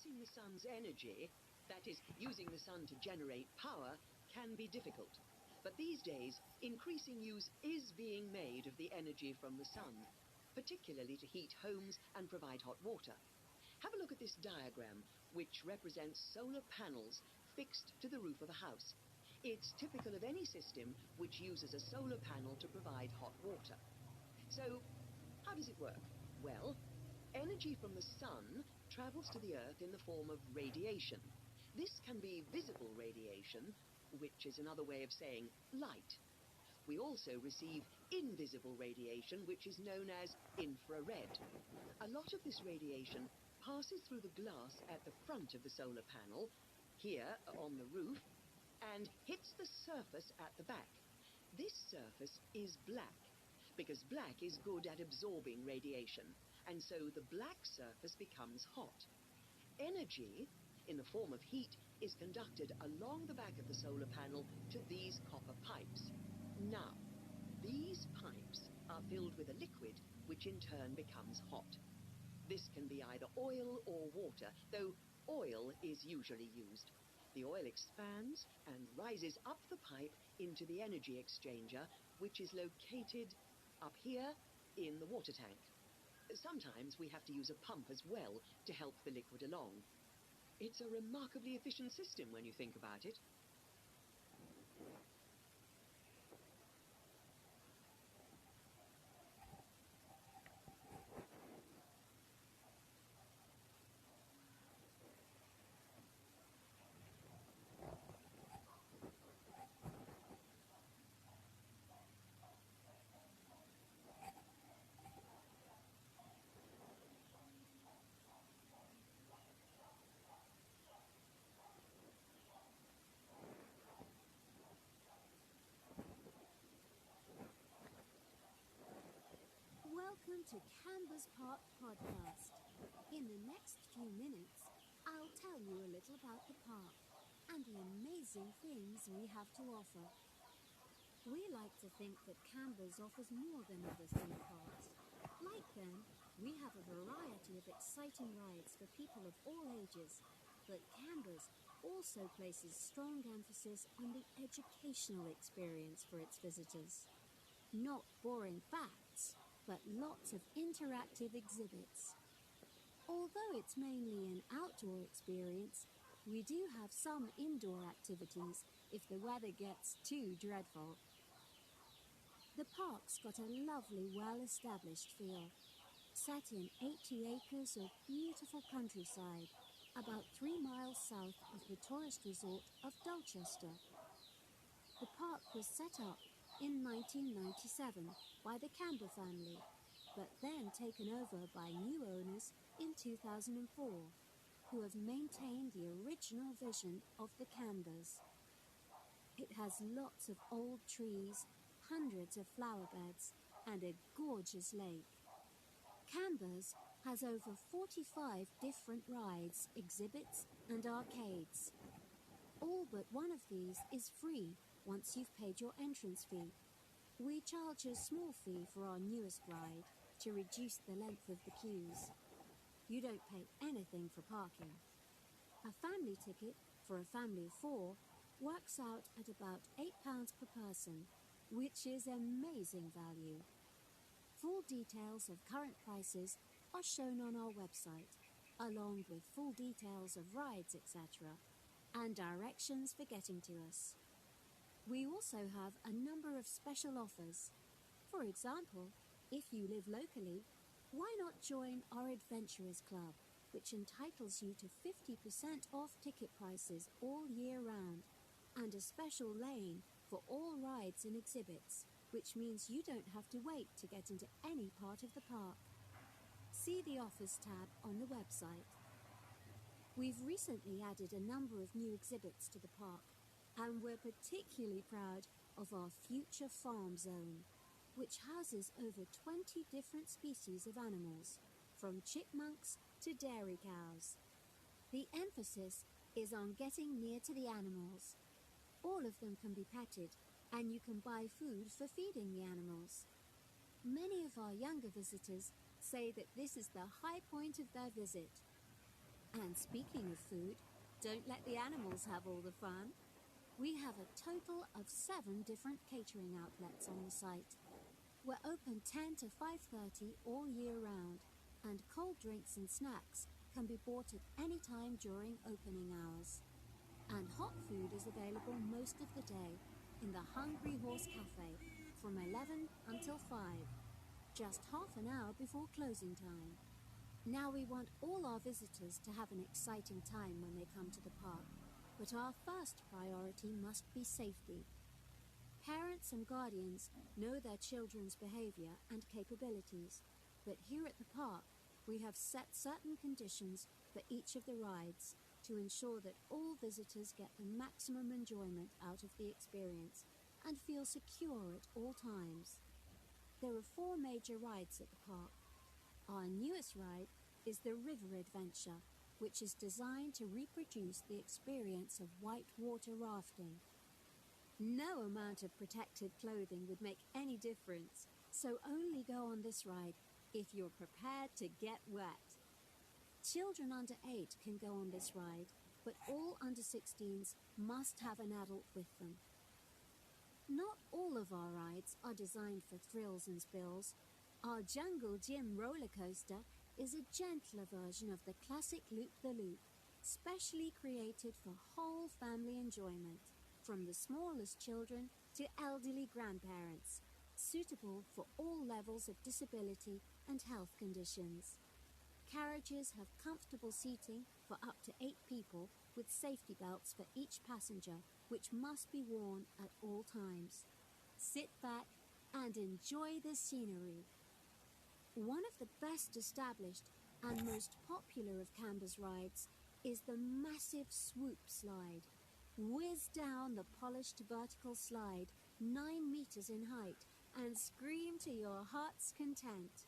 Producing the sun's energy, that is, using the sun to generate power, can be difficult. But these days, increasing use is being made of the energy from the sun, particularly to heat homes and provide hot water. Have a look at this diagram, which represents solar panels fixed to the roof of a house. It's typical of any system which uses a solar panel to provide hot water. So, how does it work? Well, energy from the sun travels to the Earth in the form of radiation. This can be visible radiation, which is another way of saying light. We also receive invisible radiation, which is known as infrared. A lot of this radiation passes through the glass at the front of the solar panel, here on the roof, and hits the surface at the back. This surface is black, because black is good at absorbing radiation, and so the black surface becomes hot. Energy, in the form of heat, is conducted along the back of the solar panel to these copper pipes. Now, these pipes are filled with a liquid which in turn becomes hot. This can be either oil or water, though oil is usually used. The oil expands and rises up the pipe into the energy exchanger, which is located up here in the water tank. Sometimes we have to use a pump as well to help the liquid along. It's a remarkably efficient system when you think about it. Welcome to Cambers Park Podcast. In the next few minutes, I'll tell you a little about the park and the amazing things we have to offer. We like to think that Cambers offers more than other theme parks. Like them, we have a variety of exciting rides for people of all ages, but Cambers also places strong emphasis on the educational experience for its visitors. Not boring facts, but lots of interactive exhibits. Although it's mainly an outdoor experience, we do have some indoor activities if the weather gets too dreadful. The park's got a lovely, well-established feel, set in 80 acres of beautiful countryside, about 3 miles south of the tourist resort of Dulchester. The park was set up in 1997 by the Camber family, but then taken over by new owners in 2004, who have maintained the original vision of the Cambers. It has lots of old trees, hundreds of flower beds, and a gorgeous lake. Cambers has over 45 different rides, exhibits, and arcades. All but one of these is free once you've paid your entrance fee. We charge a small fee for our newest ride to reduce the length of the queues. You don't pay anything for parking. A family ticket for a family of 4 works out at about £8 per person, which is amazing value. Full details of current prices are shown on our website, along with full details of rides, etc., and directions for getting to us. We also have a number of special offers. For example, if you live locally, why not join our Adventurers Club, which entitles you to 50% off ticket prices all year round, and a special lane for all rides and exhibits, which means you don't have to wait to get into any part of the park. See the Offers tab on the website. We've recently added a number of new exhibits to the park, and we're particularly proud of our Future Farm Zone, which houses over 20 different species of animals, from chipmunks to dairy cows. The emphasis is on getting near to the animals. All of them can be petted, and you can buy food for feeding the animals. Many of our younger visitors say that this is the high point of their visit. And speaking of food, don't let the animals have all the fun. We have a total of 7 different catering outlets on the site. We're open 10 to 5:30 all year round, and cold drinks and snacks can be bought at any time during opening hours. And hot food is available most of the day in the Hungry Horse Cafe from 11 until 5, just half an hour before closing time. Now we want all our visitors to have an exciting time when they come to the park, but our first priority must be safety. Parents and guardians know their children's behavior and capabilities, but here at the park we have set certain conditions for each of the rides to ensure that all visitors get the maximum enjoyment out of the experience and feel secure at all times. There are 4 major rides at the park. Our newest ride is the River Adventure, which is designed to reproduce the experience of whitewater rafting. No amount of protective clothing would make any difference, so only go on this ride if you're prepared to get wet. Children under 8 can go on this ride, but all under 16s must have an adult with them. Not all of our rides are designed for thrills and spills. Our Jungle Gym roller coaster is a gentler version of the classic Loop-the-Loop, specially created for whole family enjoyment, from the smallest children to elderly grandparents, suitable for all levels of disability and health conditions. Carriages have comfortable seating for up to 8 people with safety belts for each passenger, which must be worn at all times. Sit back and enjoy the scenery. One of the best established and most popular of Camber's rides is the massive Swoop slide. Whiz down the polished vertical slide 9 meters in height and scream to your heart's content.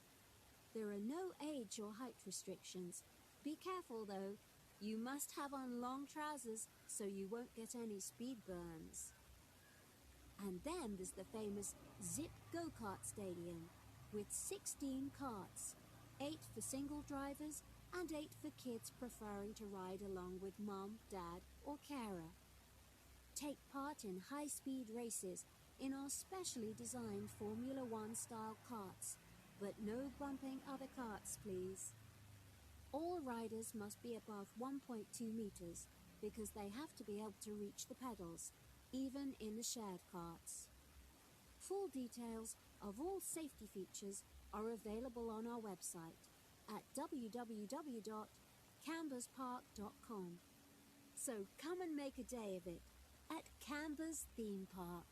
There are no age or height restrictions. Be careful though, you must have on long trousers so you won't get any speed burns. And then there's the famous Zip Go-Kart Stadium with 16 karts, 8 for single drivers and 8 for kids preferring to ride along with mum, dad or carer. Take part in high-speed races in our specially designed Formula One style karts, but no bumping other karts, please. All riders must be above 1.2 meters because they have to be able to reach the pedals, even in the shared karts. Full details of all safety features are available on our website at www.camberspark.com. So come and make a day of it at Camber's Theme Park.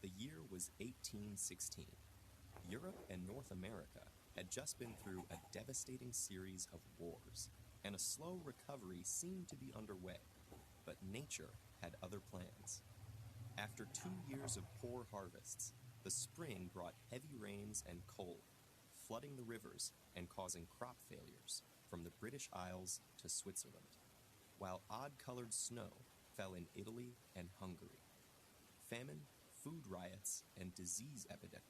The year was 1816. Europe and North America had just been through a devastating series of wars, and a slow recovery seemed to be underway, but nature had other plans. After 2 years of poor harvests, the spring brought heavy rains and cold, flooding the rivers and causing crop failures from the British Isles to Switzerland, while odd-colored snow fell in Italy and Hungary. Famine, food riots, and disease epidemics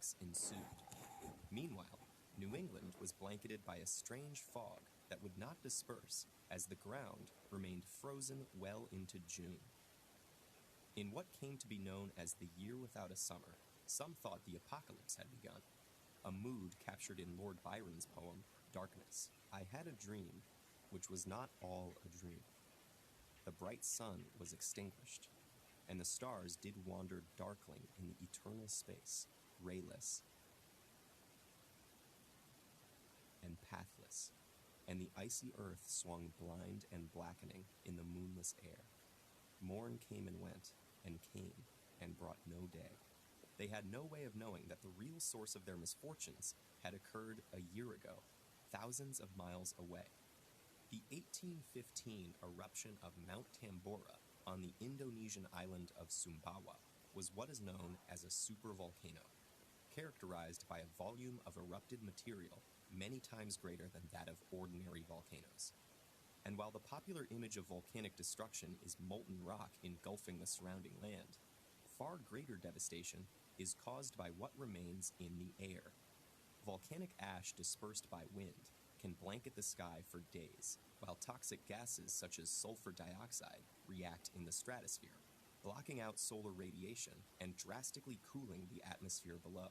earthquakes ensued. Meanwhile, New England was blanketed by a strange fog that would not disperse as the ground remained frozen well into June. In what came to be known as the Year Without a Summer, some thought the apocalypse had begun, a mood captured in Lord Byron's poem, Darkness. I had a dream, which was not all a dream. The bright sun was extinguished, and the stars did wander darkling in the eternal space, rayless and pathless, and the icy earth swung blind and blackening in the moonless air. Morn came and went, and came, and brought no day. They had no way of knowing that the real source of their misfortunes had occurred a year ago, thousands of miles away. The 1815 eruption of Mount Tambora on the Indonesian island of Sumbawa was what is known as a supervolcano, characterized by a volume of erupted material many times greater than that of ordinary volcanoes. And while the popular image of volcanic destruction is molten rock engulfing the surrounding land, far greater devastation is caused by what remains in the air. Volcanic ash dispersed by wind can blanket the sky for days, while toxic gases such as sulfur dioxide react in the stratosphere, blocking out solar radiation and drastically cooling the atmosphere below.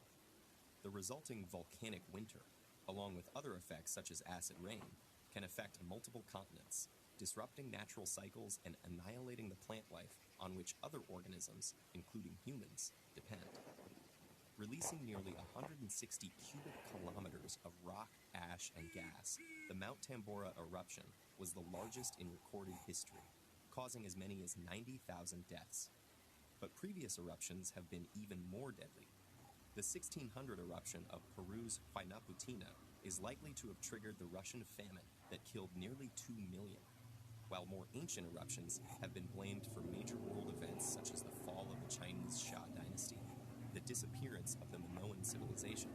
The resulting volcanic winter, along with other effects such as acid rain, can affect multiple continents, disrupting natural cycles and annihilating the plant life on which other organisms, including humans, depend. Releasing nearly 160 cubic kilometers of rock, ash, and gas, the Mount Tambora eruption was the largest in recorded history, causing as many as 90,000 deaths. But previous eruptions have been even more deadly. The 1600 eruption of Peru's Huayna Putina is likely to have triggered the Russian famine that killed nearly 2 million, while more ancient eruptions have been blamed for major world events such as the fall of the Chinese Xia dynasty, the disappearance of the Minoan civilization,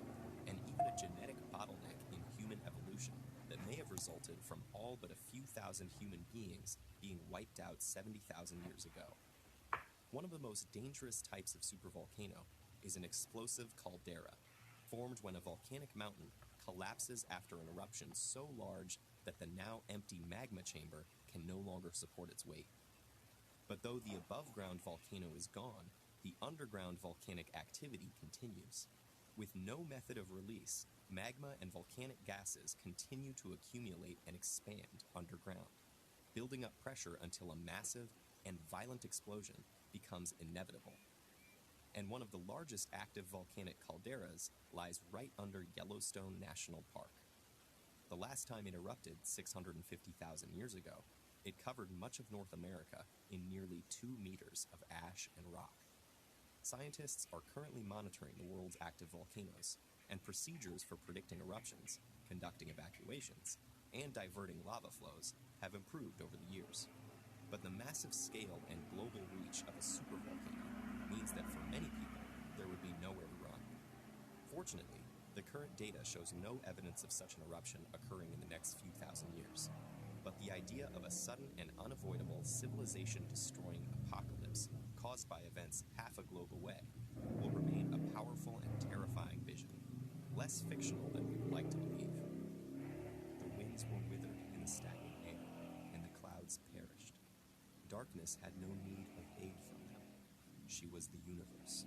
and even a genetic bottleneck in human evolution that may have resulted from all but a few thousand human beings being wiped out 70,000 years ago. One of the most dangerous types of supervolcano is an explosive caldera, formed when a volcanic mountain collapses after an eruption so large that the now empty magma chamber can no longer support its weight. But though the above-ground volcano is gone, the underground volcanic activity continues. With no method of release, magma and volcanic gases continue to accumulate and expand underground, building up pressure until a massive and violent explosion becomes inevitable. And one of the largest active volcanic calderas lies right under Yellowstone National Park. The last time it erupted 650,000 years ago, it covered much of North America in nearly 2 meters of ash and rock. Scientists are currently monitoring the world's active volcanoes, and procedures for predicting eruptions, conducting evacuations, and diverting lava flows have improved over the years. But the massive scale and global reach of a supervolcano means that for many people, there would be nowhere to run. Fortunately, the current data shows no evidence of such an eruption occurring in the next few thousand years. But the idea of a sudden and unavoidable civilization-destroying apocalypse caused by events half a globe away will remain a powerful and terrifying vision, less fictional than we would like to believe. The winds were withered in the stagnant air, and the clouds perished. Darkness had no need of aid from them. She was the universe.